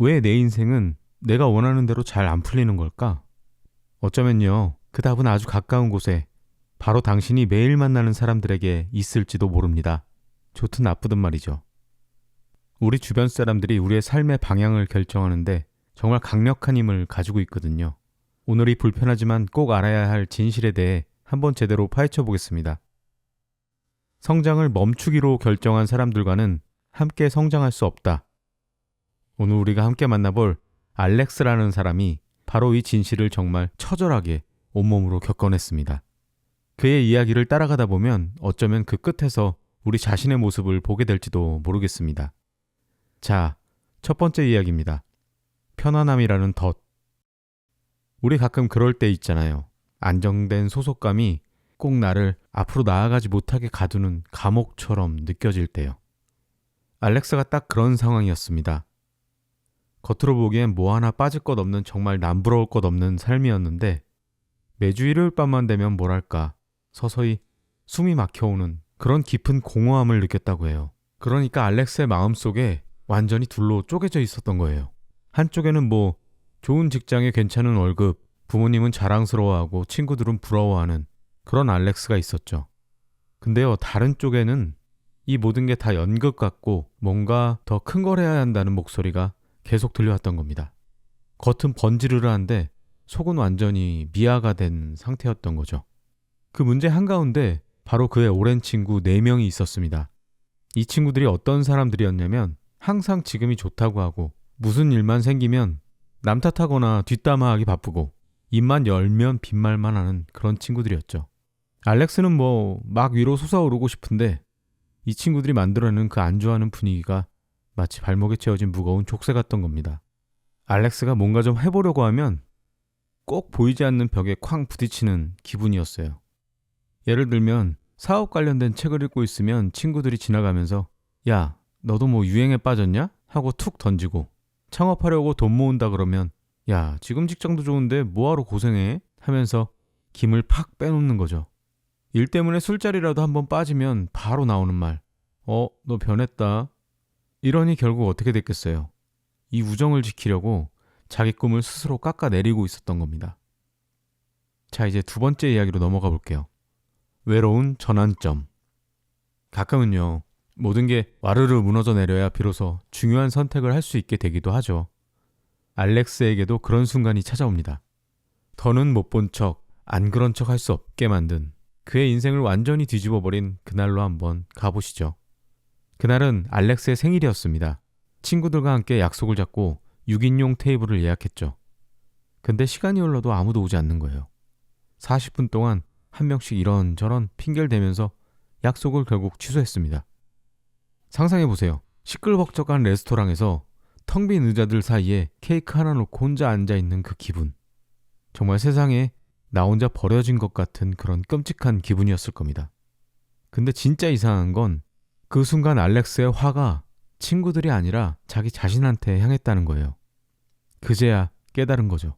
왜 내 인생은 내가 원하는 대로 잘 안 풀리는 걸까? 어쩌면요, 그 답은 아주 가까운 곳에 바로 당신이 매일 만나는 사람들에게 있을지도 모릅니다. 좋든 나쁘든 말이죠. 우리 주변 사람들이 우리의 삶의 방향을 결정하는데 정말 강력한 힘을 가지고 있거든요. 오늘이 불편하지만 꼭 알아야 할 진실에 대해 한번 제대로 파헤쳐 보겠습니다. 성장을 멈추기로 결정한 사람들과는 함께 성장할 수 없다. 오늘 우리가 함께 만나볼 알렉스라는 사람이 바로 이 진실을 정말 처절하게 온몸으로 겪어냈습니다. 그의 이야기를 따라가다 보면 어쩌면 그 끝에서 우리 자신의 모습을 보게 될지도 모르겠습니다. 자, 첫 번째 이야기입니다. 편안함이라는 덫. 우리 가끔 그럴 때 있잖아요. 안정된 소속감이 꼭 나를 앞으로 나아가지 못하게 가두는 감옥처럼 느껴질 때요. 알렉스가 딱 그런 상황이었습니다. 겉으로 보기엔 뭐 하나 빠질 것 없는 정말 남부러울 것 없는 삶이었는데 매주 일요일 밤만 되면 뭐랄까 서서히 숨이 막혀오는 그런 깊은 공허함을 느꼈다고 해요. 그러니까 알렉스의 마음속에 완전히 둘로 쪼개져 있었던 거예요. 한쪽에는 뭐 좋은 직장에 괜찮은 월급, 부모님은 자랑스러워하고 친구들은 부러워하는 그런 알렉스가 있었죠. 근데요, 다른 쪽에는 이 모든 게 다 연극 같고 뭔가 더 큰 걸 해야 한다는 목소리가 계속 들려왔던 겁니다. 겉은 번지르르한데 속은 완전히 미아가 된 상태였던 거죠. 그 문제 한가운데 바로 그의 오랜 친구 4명이 있었습니다. 이 친구들이 어떤 사람들이었냐면 항상 지금이 좋다고 하고 무슨 일만 생기면 남 탓하거나 뒷담화하기 바쁘고 입만 열면 빈말만 하는 그런 친구들이었죠. 알렉스는 뭐 막 위로 솟아오르고 싶은데 이 친구들이 만들어내는 그 안주하는 분위기가 마치 발목에 채워진 무거운 족쇄 같던 겁니다. 알렉스가 뭔가 좀 해보려고 하면 꼭 보이지 않는 벽에 쾅 부딪히는 기분이었어요. 예를 들면 사업 관련된 책을 읽고 있으면 친구들이 지나가면서 야, 너도 뭐 유행에 빠졌냐? 하고 툭 던지고 창업하려고 돈 모은다 그러면 야, 지금 직장도 좋은데 뭐하러 고생해? 하면서 김을 팍 빼놓는 거죠. 일 때문에 술자리라도 한번 빠지면 바로 나오는 말 너 변했다. 이러니 결국 어떻게 됐겠어요? 이 우정을 지키려고 자기 꿈을 스스로 깎아내리고 있었던 겁니다. 자, 이제 두 번째 이야기로 넘어가 볼게요. 외로운 전환점. 가끔은요, 모든 게 와르르 무너져 내려야 비로소 중요한 선택을 할 수 있게 되기도 하죠. 알렉스에게도 그런 순간이 찾아옵니다. 더는 못 본 척, 안 그런 척 할 수 없게 만든 그의 인생을 완전히 뒤집어버린 그날로 한번 가보시죠. 그날은 알렉스의 생일이었습니다. 친구들과 함께 약속을 잡고 6인용 테이블을 예약했죠. 근데 시간이 흘러도 아무도 오지 않는 거예요. 40분 동안 한 명씩 이런저런 핑계를 대면서 약속을 결국 취소했습니다. 상상해보세요. 시끌벅적한 레스토랑에서 텅 빈 의자들 사이에 케이크 하나 놓고 혼자 앉아있는 그 기분. 정말 세상에 나 혼자 버려진 것 같은 그런 끔찍한 기분이었을 겁니다. 근데 진짜 이상한 건 그 순간 알렉스의 화가 친구들이 아니라 자기 자신한테 향했다는 거예요. 그제야 깨달은 거죠.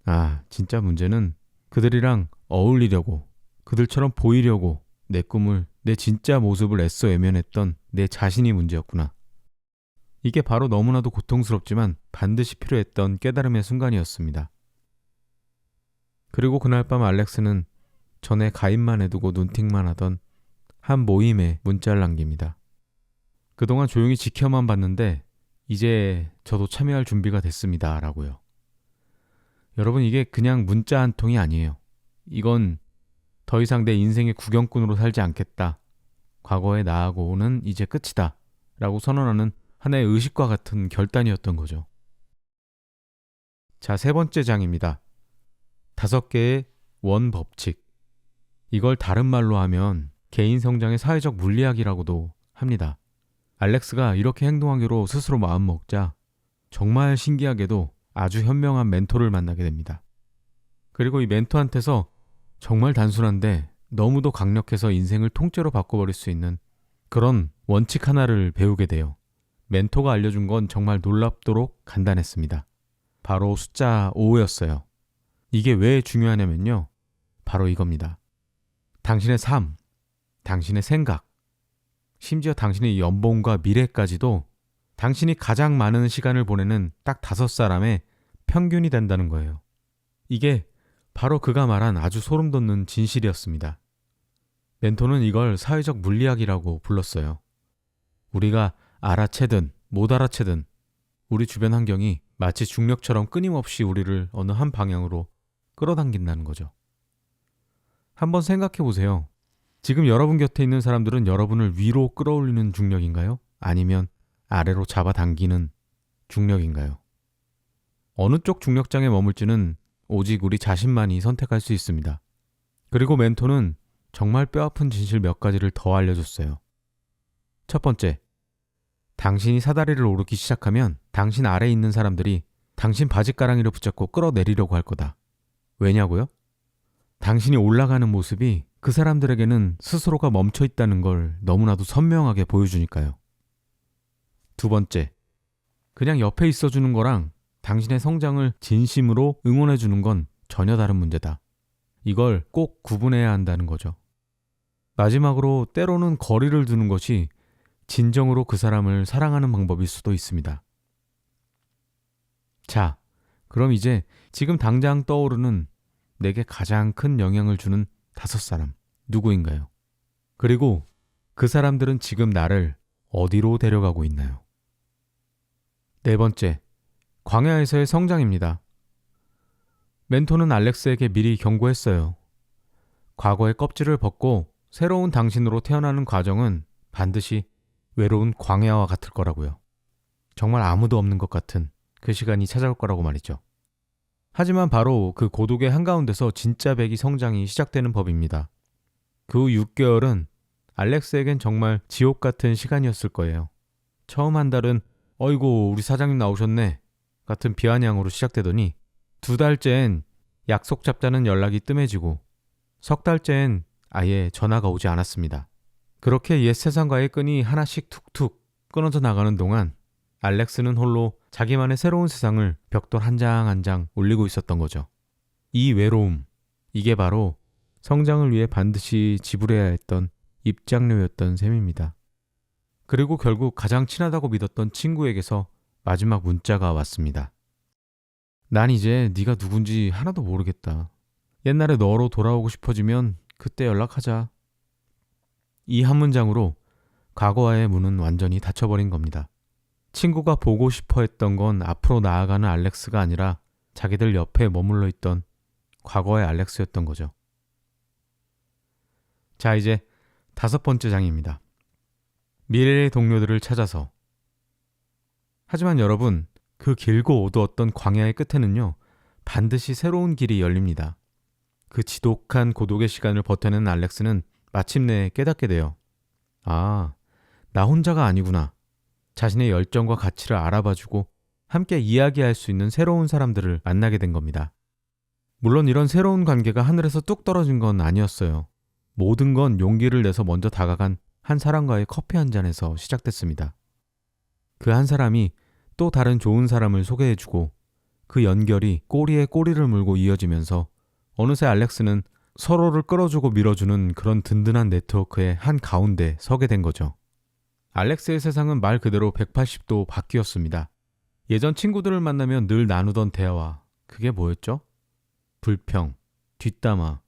아, 진짜 문제는 그들이랑 어울리려고, 그들처럼 보이려고 내 꿈을, 내 진짜 모습을 애써 외면했던 내 자신이 문제였구나. 이게 바로 너무나도 고통스럽지만 반드시 필요했던 깨달음의 순간이었습니다. 그리고 그날 밤 알렉스는 전에 가입만 해두고 눈팅만 하던 한 모임에 문자를 남깁니다. 그동안 조용히 지켜만 봤는데 이제 저도 참여할 준비가 됐습니다. 라고요. 여러분, 이게 그냥 문자 한 통이 아니에요. 이건 더 이상 내 인생의 구경꾼으로 살지 않겠다. 과거의 나하고는 이제 끝이다. 라고 선언하는 하나의 의식과 같은 결단이었던 거죠. 자, 세 번째 장입니다. 5개의 원법칙. 이걸 다른 말로 하면 개인 성장의 사회적 물리학이라고도 합니다. 알렉스가 이렇게 행동하기로 스스로 마음먹자 정말 신기하게도 아주 현명한 멘토를 만나게 됩니다. 그리고 이 멘토한테서 정말 단순한데 너무도 강력해서 인생을 통째로 바꿔버릴 수 있는 그런 원칙 하나를 배우게 돼요. 멘토가 알려준 건 정말 놀랍도록 간단했습니다. 바로 숫자 5였어요. 이게 왜 중요하냐면요. 바로 이겁니다. 당신의 삶, 당신의 생각, 심지어 당신의 연봉과 미래까지도 당신이 가장 많은 시간을 보내는 딱 5사람의 평균이 된다는 거예요. 이게 바로 그가 말한 아주 소름 돋는 진실이었습니다. 멘토는 이걸 사회적 물리학이라고 불렀어요. 우리가 알아채든 못 알아채든 우리 주변 환경이 마치 중력처럼 끊임없이 우리를 어느 한 방향으로 끌어당긴다는 거죠. 한번 생각해 보세요. 지금 여러분 곁에 있는 사람들은 여러분을 위로 끌어올리는 중력인가요? 아니면 아래로 잡아당기는 중력인가요? 어느 쪽 중력장에 머물지는 오직 우리 자신만이 선택할 수 있습니다. 그리고 멘토는 정말 뼈아픈 진실 몇 가지를 더 알려줬어요. 첫 번째, 당신이 사다리를 오르기 시작하면 당신 아래에 있는 사람들이 당신 바지가랑이를 붙잡고 끌어내리려고 할 거다. 왜냐고요? 당신이 올라가는 모습이 그 사람들에게는 스스로가 멈춰 있다는 걸 너무나도 선명하게 보여주니까요. 두 번째, 그냥 옆에 있어주는 거랑 당신의 성장을 진심으로 응원해주는 건 전혀 다른 문제다. 이걸 꼭 구분해야 한다는 거죠. 마지막으로 때로는 거리를 두는 것이 진정으로 그 사람을 사랑하는 방법일 수도 있습니다. 자, 그럼 이제 지금 당장 떠오르는 내게 가장 큰 영향을 주는 5사람, 누구인가요? 그리고 그 사람들은 지금 나를 어디로 데려가고 있나요? 네 번째, 광야에서의 성장입니다. 멘토는 알렉스에게 미리 경고했어요. 과거의 껍질을 벗고 새로운 당신으로 태어나는 과정은 반드시 외로운 광야와 같을 거라고요. 정말 아무도 없는 것 같은 그 시간이 찾아올 거라고 말이죠. 하지만 바로 그 고독의 한가운데서 진짜 백이 성장이 시작되는 법입니다. 그 후 6개월은 알렉스에겐 정말 지옥 같은 시간이었을 거예요. 처음 한 달은 어이구 우리 사장님 나오셨네 같은 비아냥으로 시작되더니 2달째엔 약속 잡자는 연락이 뜸해지고 3달째엔 아예 전화가 오지 않았습니다. 그렇게 옛 세상과의 끈이 하나씩 툭툭 끊어져 나가는 동안 알렉스는 홀로 자기만의 새로운 세상을 벽돌 한 장 한 장 올리고 있었던 거죠. 이 외로움, 이게 바로 성장을 위해 반드시 지불해야 했던 입장료였던 셈입니다. 그리고 결국 가장 친하다고 믿었던 친구에게서 마지막 문자가 왔습니다. 난 이제 네가 누군지 하나도 모르겠다. 옛날에 너로 돌아오고 싶어지면 그때 연락하자. 이 한 문장으로 과거와의 문은 완전히 닫혀버린 겁니다. 친구가 보고 싶어 했던 건 앞으로 나아가는 알렉스가 아니라 자기들 옆에 머물러 있던 과거의 알렉스였던 거죠. 자, 이제 5번째 장입니다. 미래의 동료들을 찾아서. 하지만 여러분, 그 길고 어두웠던 광야의 끝에는요, 반드시 새로운 길이 열립니다. 그 지독한 고독의 시간을 버텨낸 알렉스는 마침내 깨닫게 돼요. 아, 나 혼자가 아니구나. 자신의 열정과 가치를 알아봐주고 함께 이야기할 수 있는 새로운 사람들을 만나게 된 겁니다. 물론 이런 새로운 관계가 하늘에서 뚝 떨어진 건 아니었어요. 모든 건 용기를 내서 먼저 다가간 한 사람과의 커피 한 잔에서 시작됐습니다. 그 한 사람이 또 다른 좋은 사람을 소개해주고 그 연결이 꼬리에 꼬리를 물고 이어지면서 어느새 알렉스는 서로를 끌어주고 밀어주는 그런 든든한 네트워크의 한 가운데 서게 된 거죠. 알렉스의 세상은 말 그대로 180도 바뀌었습니다. 예전 친구들을 만나면 늘 나누던 대화, 그게 뭐였죠? 불평, 뒷담화,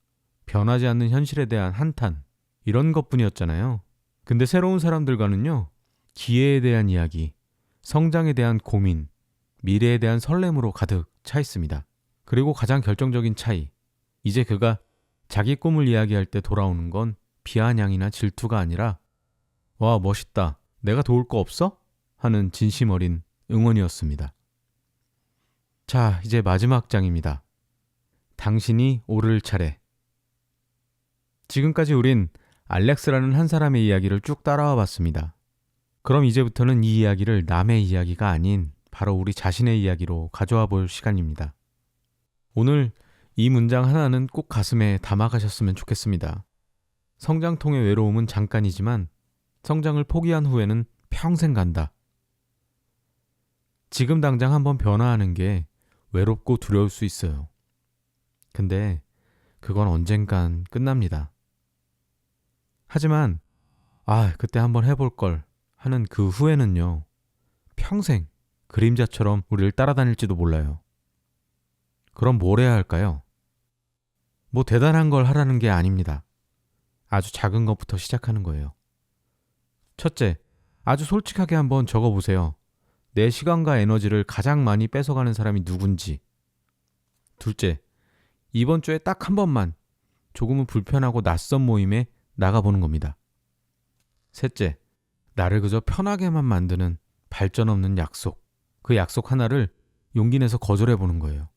변하지 않는 현실에 대한 한탄, 이런 것뿐이었잖아요. 근데 새로운 사람들과는요, 기회에 대한 이야기, 성장에 대한 고민, 미래에 대한 설렘으로 가득 차 있습니다. 그리고 가장 결정적인 차이, 이제 그가 자기 꿈을 이야기할 때 돌아오는 건 비아냥이나 질투가 아니라 와 멋있다, 내가 도울 거 없어? 하는 진심 어린 응원이었습니다. 자, 이제 마지막 장입니다. 당신이 오를 차례. 지금까지 우린 알렉스라는 한 사람의 이야기를 쭉 따라와 봤습니다. 그럼 이제부터는 이 이야기를 남의 이야기가 아닌 바로 우리 자신의 이야기로 가져와 볼 시간입니다. 오늘 이 문장 하나는 꼭 가슴에 담아가셨으면 좋겠습니다. 성장통의 외로움은 잠깐이지만 성장을 포기한 후에는 평생 간다. 지금 당장 한번 변화하는 게 외롭고 두려울 수 있어요. 근데 그건 언젠간 끝납니다. 하지만 그때 한번 해볼 걸 하는 그 후에는요, 평생 그림자처럼 우리를 따라다닐지도 몰라요. 그럼 뭘 해야 할까요? 뭐 대단한 걸 하라는 게 아닙니다. 아주 작은 것부터 시작하는 거예요. 첫째, 아주 솔직하게 한번 적어보세요. 내 시간과 에너지를 가장 많이 뺏어가는 사람이 누군지. 둘째, 이번 주에 딱 한 번만 조금은 불편하고 낯선 모임에 나가보는 겁니다. 셋째, 나를 그저 편하게만 만드는 발전 없는 약속. 그 약속 하나를 용기 내서 거절해보는 거예요.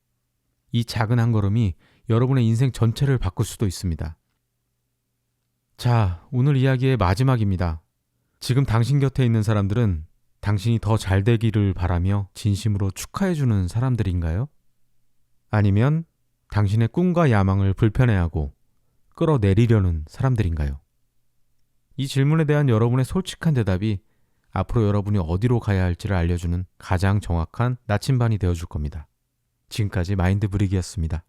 이 작은 한 걸음이 여러분의 인생 전체를 바꿀 수도 있습니다. 자, 오늘 이야기의 마지막입니다. 지금 당신 곁에 있는 사람들은 당신이 더 잘 되기를 바라며 진심으로 축하해주는 사람들인가요? 아니면 당신의 꿈과 야망을 불편해하고 끌어내리려는 사람들인가요? 이 질문에 대한 여러분의 솔직한 대답이 앞으로 여러분이 어디로 가야 할지를 알려주는 가장 정확한 나침반이 되어줄 겁니다. 지금까지 마인드 브릭이었습니다.